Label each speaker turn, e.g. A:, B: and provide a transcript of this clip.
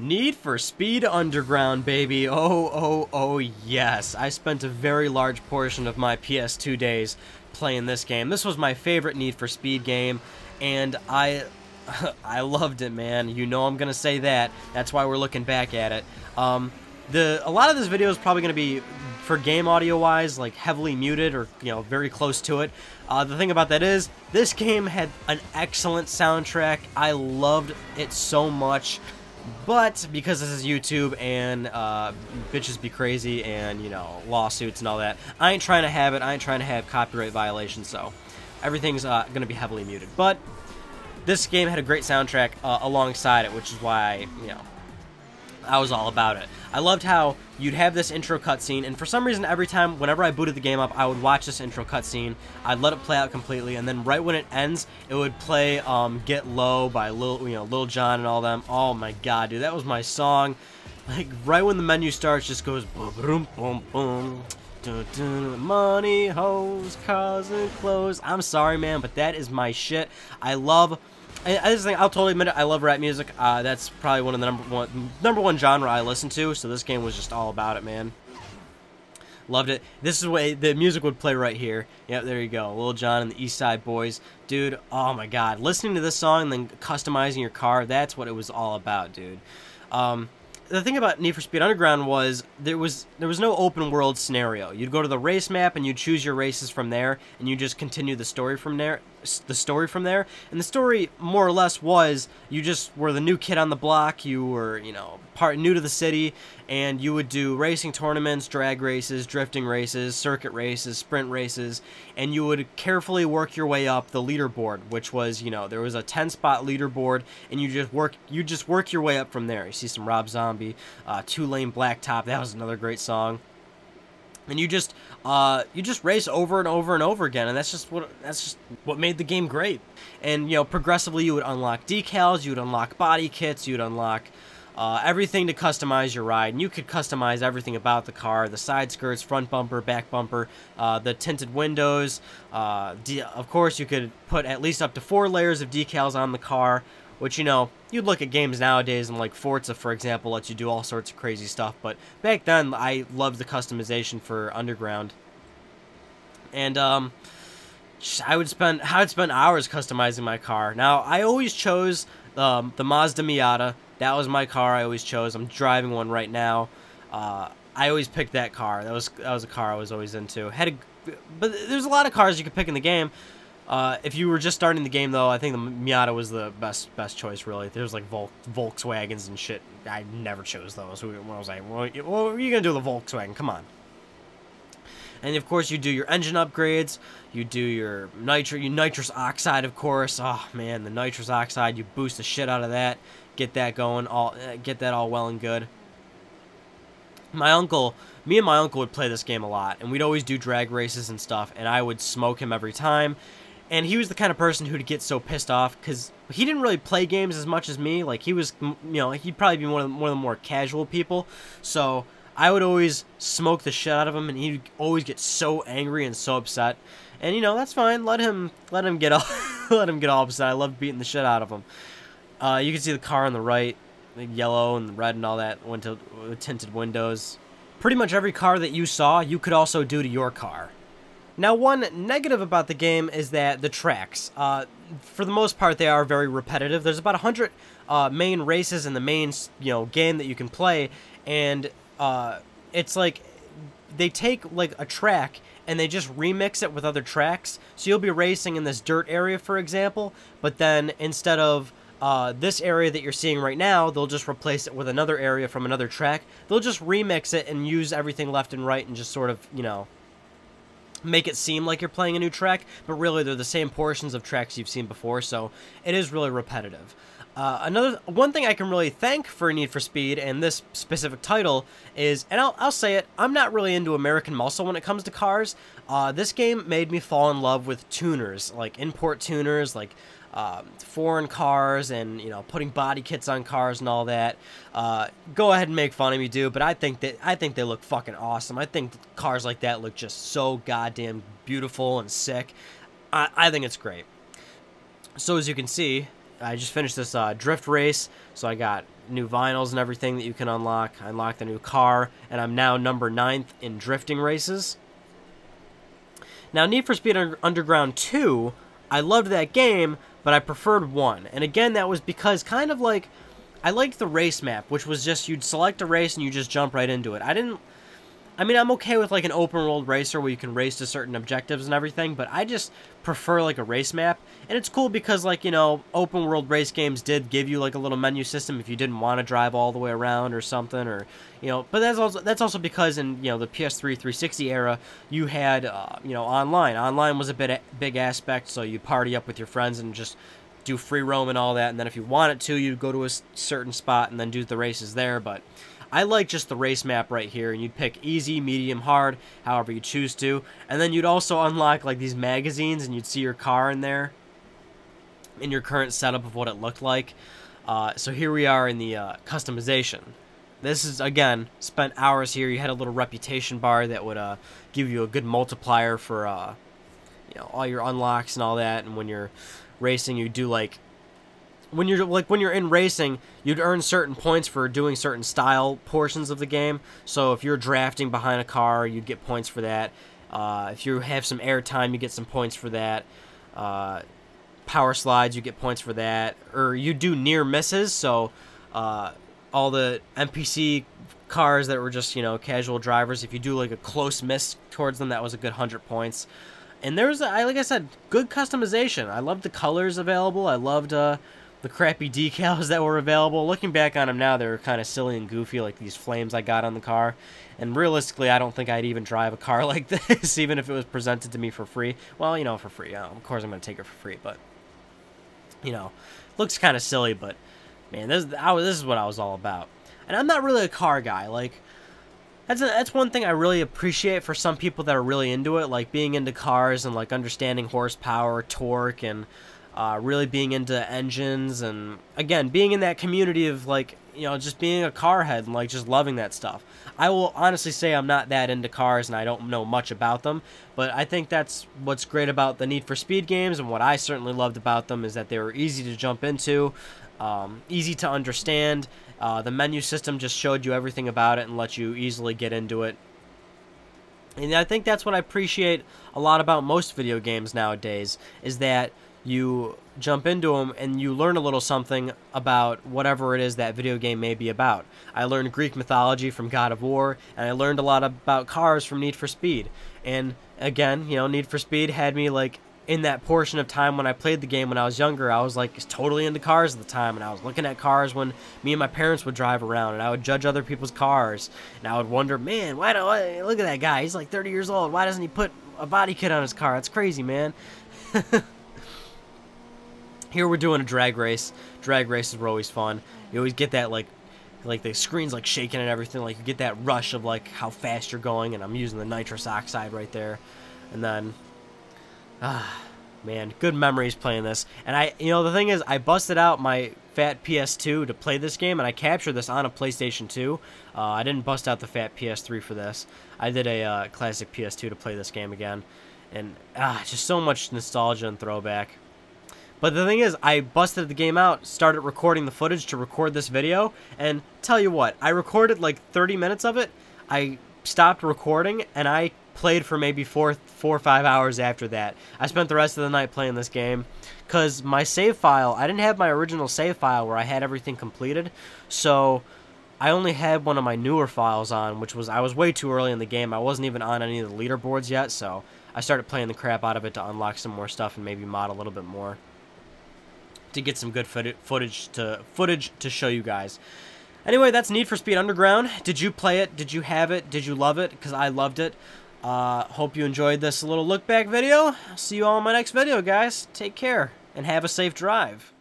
A: Need for Speed Underground, baby. Oh, yes. I spent a very large portion of my PS2 days playing this game. This was my favorite Need for Speed game, and I loved it, man. You know I'm going to say that. That's why we're looking back at it. A lot of this video is probably going to be, for game audio-wise, like heavily muted or, you know, very close to it. The thing about that is, this game had an excellent soundtrack. I loved it so much. But because this is YouTube and bitches be crazy and, you know, lawsuits and all that, I ain't trying to have it. I ain't trying to have copyright violations, so everything's going to be heavily muted. But this game had a great soundtrack alongside it, which is why, you know, I was all about it. I loved how you'd have this intro cutscene, and for some reason, every time, whenever I booted the game up, I would watch this intro cutscene. I'd let it play out completely, and then right when it ends, it would play "Get Low" by Lil Jon and all them. Oh my god, dude, that was my song. Like right when the menu starts, just goes boom, boom, boom, boom. Dun, dun, money, hoes, cars, and clothes. I'm sorry, man, but that is my shit. I love. I just think I'll totally admit it. I love rap music. That's probably one of the number one genre I listen to. So this game was just all about it, man. Loved it. This is the way the music would play right here. Yep, there you go. Lil Jon and the East Side Boys, dude. Oh my God, listening to this song and then customizing your car—that's what it was all about, dude. The thing about Need for Speed Underground was there was no open world scenario. You'd go to the race map and you'd choose your races from there, and you just continue the story from there. And the story more or less was you just were the new kid on the block. You were, you know, new to the city, and you would do racing tournaments, drag races, drifting races, circuit races, sprint races, and you would carefully work your way up the leaderboard, which was, you know, there was a 10-spot leaderboard, and you just work your way up from there. You see some Rob Zombie, Two Lane Blacktop. That was another great song. And you just race over and over and over again, and that's just what made the game great. And, you know, progressively you would unlock decals, you would unlock body kits, you would unlock everything to customize your ride. And you could customize everything about the car: the side skirts, front bumper, back bumper, the tinted windows. Of course, you could put at least up to 4 layers of decals on the car, which, you know, you'd look at games nowadays, and like Forza, for example, lets you do all sorts of crazy stuff. But back then, I loved the customization for Underground. And I would spend hours customizing my car. Now, I always chose the Mazda Miata. That was my car I always chose. I'm driving one right now. I always picked that car. That was a car I was always into. But there's a lot of cars you could pick in the game. If you were just starting the game, though, I think the Miata was the best choice, really. There's like Volkswagens and shit. I never chose those. I was like, well, what are you gonna do with the Volkswagen? Come on. And of course, you do your engine upgrades. You do your nitrous oxide, of course. Oh man, the nitrous oxide. You boost the shit out of that. Get that going. Get that all well and good. Me and my uncle would play this game a lot, and we'd always do drag races and stuff. And I would smoke him every time. And he was the kind of person who'd get so pissed off because he didn't really play games as much as me. Like, he was, you know, he'd probably be one of the more casual people. So I would always smoke the shit out of him, and he'd always get so angry and so upset. And, you know, that's fine. Let him get all let him get all upset. I love beating the shit out of him. You can see the car on the right, the yellow and the red and all that, went to tinted windows. Pretty much every car that you saw, you could also do to your car. Now, one negative about the game is that the tracks, for the most part, they are very repetitive. There's about 100 main races in the main, you know, game that you can play, and it's like they take like a track and they just remix it with other tracks. So you'll be racing in this dirt area, for example, but then instead of this area that you're seeing right now, they'll just replace it with another area from another track. They'll just remix it and use everything left and right and just sort of, you know, make it seem like you're playing a new track, but really they're the same portions of tracks you've seen before, so it is really repetitive. One thing I can really thank for Need for Speed and this specific title is, and I'll say it, I'm not really into American muscle when it comes to cars. This game made me fall in love with tuners, like import tuners, like foreign cars, and, you know, putting body kits on cars and all that. Go ahead and make fun of me, dude, but I think they look fucking awesome. I think cars like that look just so goddamn beautiful and sick. I think it's great. So as you can see, I just finished this drift race, so I got new vinyls and everything that you can unlock. I unlocked a new car, and I'm now number 9th in drifting races. Now, Need for Speed Underground 2, I loved that game, but I preferred 1. And again, that was because kind of like, I liked the race map, which was just you'd select a race and you just jump right into it. I mean, I'm okay with like an open world racer where you can race to certain objectives and everything, but I just prefer like a race map. And it's cool because, like, you know, open world race games did give you like a little menu system if you didn't want to drive all the way around or something, or, you know, but that's also because in, you know, the PS3 360 era, you had you know, online was a big aspect, so you party up with your friends and just do free roam and all that, and then if you wanted to, you'd go to a certain spot and then do the races there. But I like just the race map right here, and you'd pick easy, medium, hard, however you choose to, and then you'd also unlock like these magazines, and you'd see your car in there, in your current setup of what it looked like. So here we are in the customization. This is, again, spent hours here. You had a little reputation bar that would give you a good multiplier for you know, all your unlocks and all that, and when you're racing, you do like when you're in racing, you'd earn certain points for doing certain style portions of the game. So if you're drafting behind a car, you'd get points for that. If you have some air time, you get some points for that. Power slides, you get points for that. Or you do near misses, so all the NPC cars that were just, you know, casual drivers, if you do like a close miss towards them, that was a good 100 points. And there's, like I said, good customization. I loved the colors available. I loved the crappy decals that were available. Looking back on them now, they were kind of silly and goofy, like these flames I got on the car. And realistically, I don't think I'd even drive a car like this, even if it was presented to me for free. Well, you know, for free. Of course I'm going to take it for free, but, you know, looks kind of silly, but, man, this is what I was all about. And I'm not really a car guy. Like, that's one thing I really appreciate for some people that are really into it, like being into cars and like understanding horsepower, torque, and really being into engines, and again, being in that community of, like, you know, just being a car head and like just loving that stuff. I will honestly say I'm not that into cars and I don't know much about them, but I think that's what's great about the Need for Speed games, and what I certainly loved about them is that they were easy to jump into, easy to understand. The menu system just showed you everything about it and let you easily get into it. And I think that's what I appreciate a lot about most video games nowadays, is that you jump into them and you learn a little something about whatever it is that video game may be about. I learned Greek mythology from God of War, and I learned a lot about cars from Need for Speed. And again, you know, Need for Speed had me like in that portion of time when I played the game when I was younger. I was like totally into cars at the time, and I was looking at cars when me and my parents would drive around, and I would judge other people's cars, and I would wonder, man, look at that guy, he's like 30 years old, why doesn't he put a body kit on his car? That's crazy, man. Here we're doing a drag race. Drag races were always fun. You always get that like the screen's like shaking and everything, like you get that rush of like how fast you're going, and I'm using the nitrous oxide right there. And then man, good memories playing this. And you know, the thing is, I busted out my fat PS2 to play this game, and I captured this on a PlayStation 2. I didn't bust out the fat PS3 for this. I did a classic PS2 to play this game again. And just so much nostalgia and throwback. But the thing is, I busted the game out, started recording the footage to record this video, and tell you what, I recorded like 30 minutes of it, I stopped recording, and I played for maybe 4 or 5 hours after that. I spent the rest of the night playing this game, because my save file, I didn't have my original save file where I had everything completed, so I only had one of my newer files on, which was, I was way too early in the game. I wasn't even on any of the leaderboards yet, so I started playing the crap out of it to unlock some more stuff and maybe mod a little bit more, to get some good footage to show you guys. Anyway, that's Need for Speed Underground. Did you play it? Did you have it? Did you love it? Because I loved it. Hope you enjoyed this little look back video. I'll see you all in my next video, guys. Take care and have a safe drive.